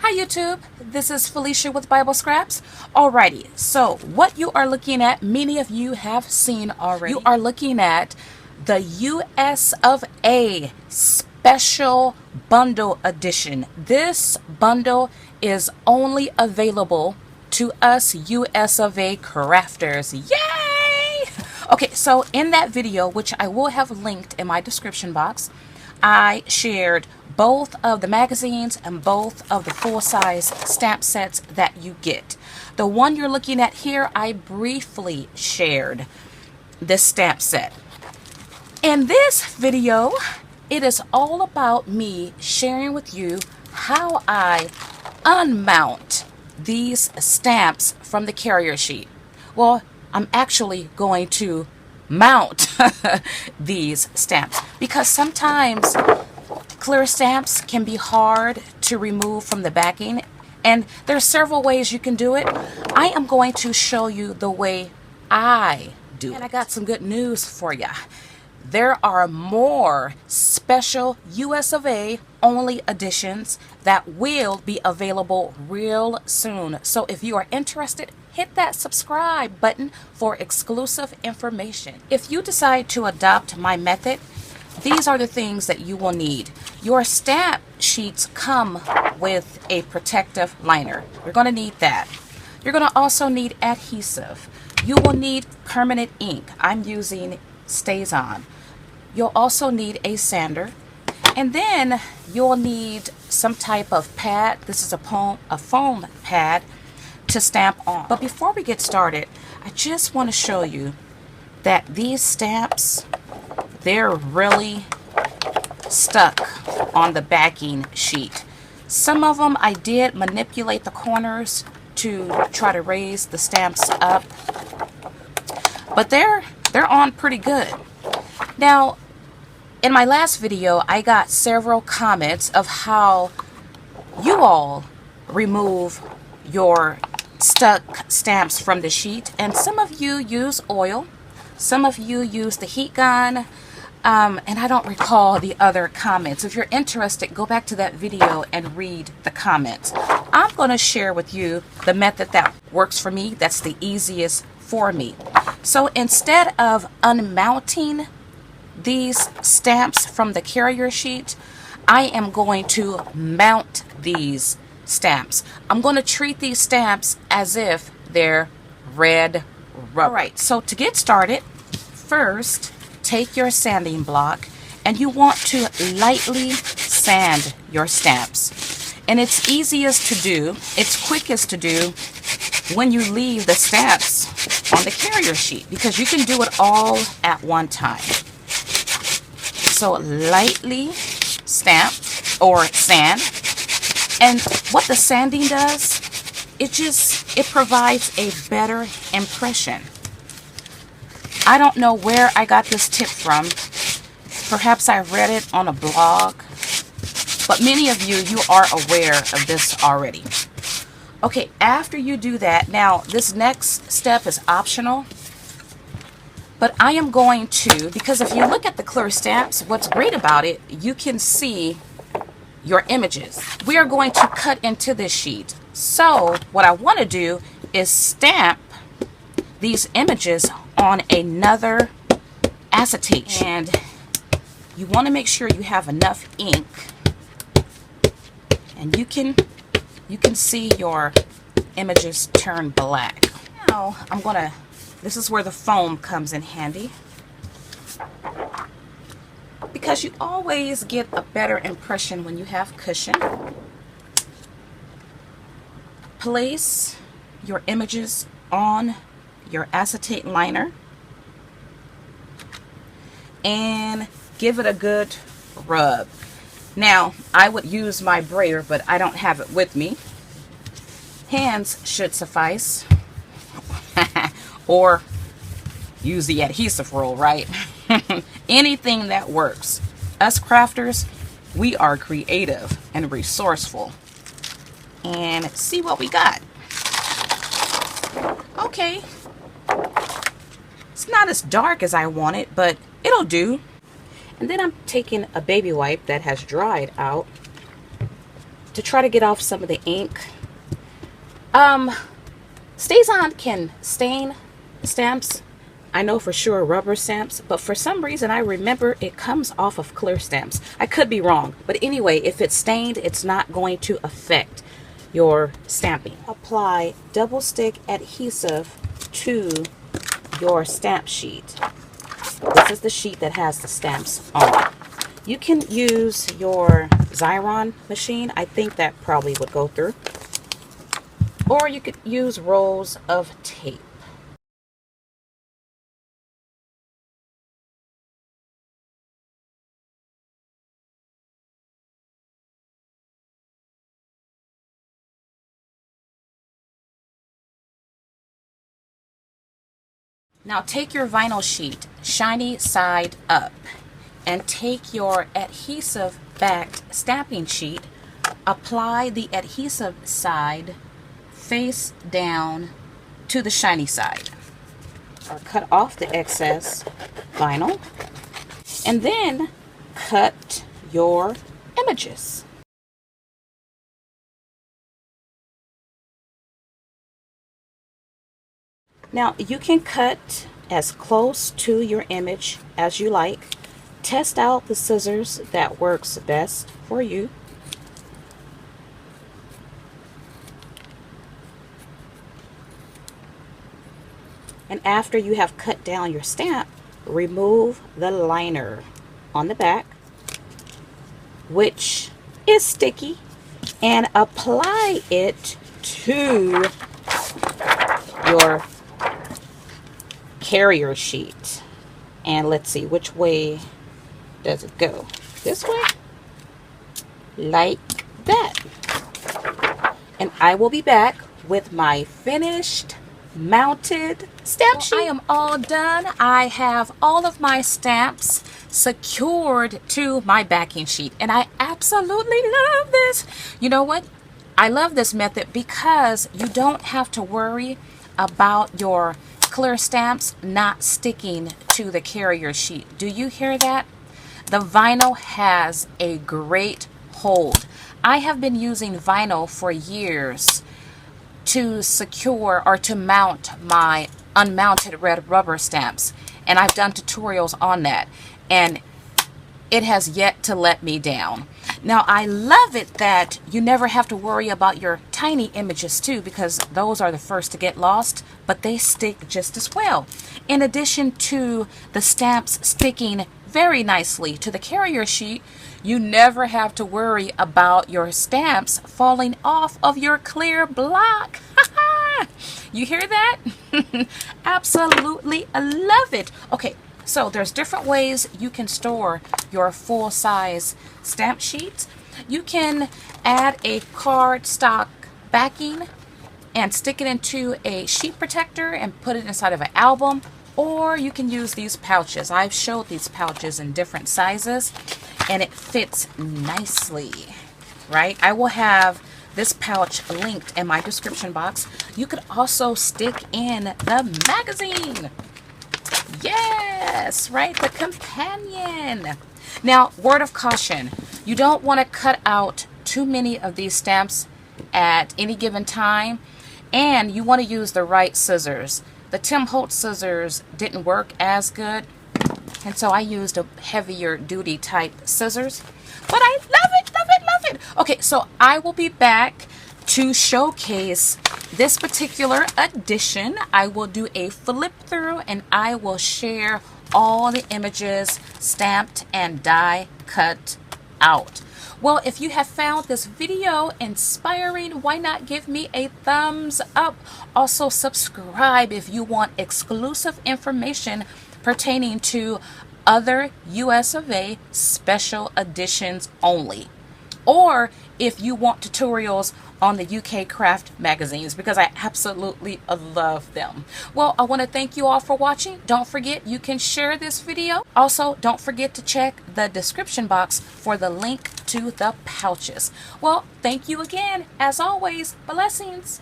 Hi YouTube, this is Felicia with Bible Scraps. Alrighty, so what you are looking at, many of you have seen already. You are looking at the US of A Special Bundle Edition. This bundle is only available to us US of A crafters. Yay! Okay, so in that video, which I will have linked in my description box, I shared both of the magazines and both of the full-size stamp sets that you get. The one you're looking at here, I briefly shared this stamp set. In this video, it is all about me sharing with you how I unmount these stamps from the carrier sheet. Well, I'm actually going to mount these stamps because sometimes clear stamps can be hard to remove from the backing, and there are several ways you can do it. I am going to show you the way I do it. And I got some good news for you. There are more special US of A only editions that will be available real soon. So if you are interested, hit that subscribe button for exclusive information. If you decide to adopt my method, these are the things that you will need. Your stamp sheets come with a protective liner. You're going to need that. You're going to also need adhesive. You will need permanent ink. I'm using Stays On. You'll also need a sander. And then you'll need some type of pad. This is a foam pad to stamp on. But before we get started, I just want to show you that these stamps, they're really stuck on the backing sheet. Some of them I did manipulate the corners to try to raise the stamps up, but they're on pretty good. Now, in my last video, I got several comments of how you all remove your stuck stamps from the sheet, and some of you use oil, some of you use the heat gun, and I don't recall the other comments. If you're interested, go back to that video and read the comments. I'm going to share with you the method that works for me, that's the easiest for me. So instead of unmounting these stamps from the carrier sheet, I am going to mount these stamps. I'm going to treat these stamps as if they're red rubber. Alright, so to get started, first take your sanding block and you want to lightly sand your stamps. And it's easiest to do, it's quickest to do when you leave the stamps on the carrier sheet, because you can do it all at one time. So lightly stamp or sand. And what the sanding does, it provides a better impression. I don't know where I got this tip from. Perhaps I read it on a blog, but many of you are aware of this already. Okay, after you do that, now this next step is optional, but I am going to, because if you look at the clear stamps, what's great about it, you can see your images. We are going to cut into this sheet. So what I want to do is stamp these images on another acetate sheet. And you want to make sure you have enough ink, and you can see your images turn black. Now this is where the foam comes in handy, because you always get a better impression when you have cushion. Place your images on your acetate liner and give it a good rub. Now, I would use my brayer, but I don't have it with me. Hands should suffice. Or use the adhesive roll, right? Anything that works. Us crafters, we are creative and resourceful. And see what we got. Okay. It's not as dark as I want it, but it'll do. And then I'm taking a baby wipe that has dried out to try to get off some of the ink. StazOn can stain stamps. I know for sure rubber stamps, but for some reason I remember it comes off of clear stamps. I could be wrong, but anyway, if it's stained, it's not going to affect your stamping. Apply double stick adhesive to your stamp sheet. This is the sheet that has the stamps on it. You can use your Xyron machine. I think that probably would go through. Or you could use rolls of tape. Now take your vinyl sheet, shiny side up, and take your adhesive backed stamping sheet, apply the adhesive side face down to the shiny side. Or cut off the excess vinyl, and then cut your images. Now you can cut as close to your image as you like. Test out the scissors that works best for you. And after you have cut down your stamp, remove the liner on the back, which is sticky, and apply it to your carrier sheet. And let's see, which way does it go? This way? Like that. And I will be back with my finished mounted stamp sheet. I am all done. I have all of my stamps secured to my backing sheet, and I absolutely love this. You know what? I love this method because you don't have to worry about your clear stamps not sticking to the carrier sheet. Do you hear that? The vinyl has a great hold. I have been using vinyl for years to secure or to mount my unmounted red rubber stamps, and I've done tutorials on that, and it has yet to let me down. Now I love it that you never have to worry about your tiny images too, because those are the first to get lost, but they stick just as well. In addition to the stamps sticking very nicely to the carrier sheet, you never have to worry about your stamps falling off of your clear block. You hear that? Absolutely love it. Okay, so there's different ways you can store your full-size stamp sheets. You can add a cardstock backing and stick it into a sheet protector and put it inside of an album, or you can use these pouches. I've showed these pouches in different sizes and it fits nicely, right? I will have this pouch linked in my description box. You could also stick in the magazine. Yes, right, the companion. Now, word of caution, you don't want to cut out too many of these stamps at any given time, and you want to use the right scissors. The Tim Holtz scissors didn't work as good, and so I used a heavier duty type scissors, but I love it, love it, love it. Okay, so I will be back to showcase this particular edition. I will do a flip through and I will share all the images stamped and die cut out. Well, if you have found this video inspiring, why not give me a thumbs up? Also subscribe if you want exclusive information pertaining to other US of A special editions only. Or if you want tutorials on the UK craft magazines, because I absolutely love them. Well, I want to thank you all for watching. Don't forget you can share this video. Also, don't forget to check the description box for the link to the pouches. Well, thank you again. As always, blessings.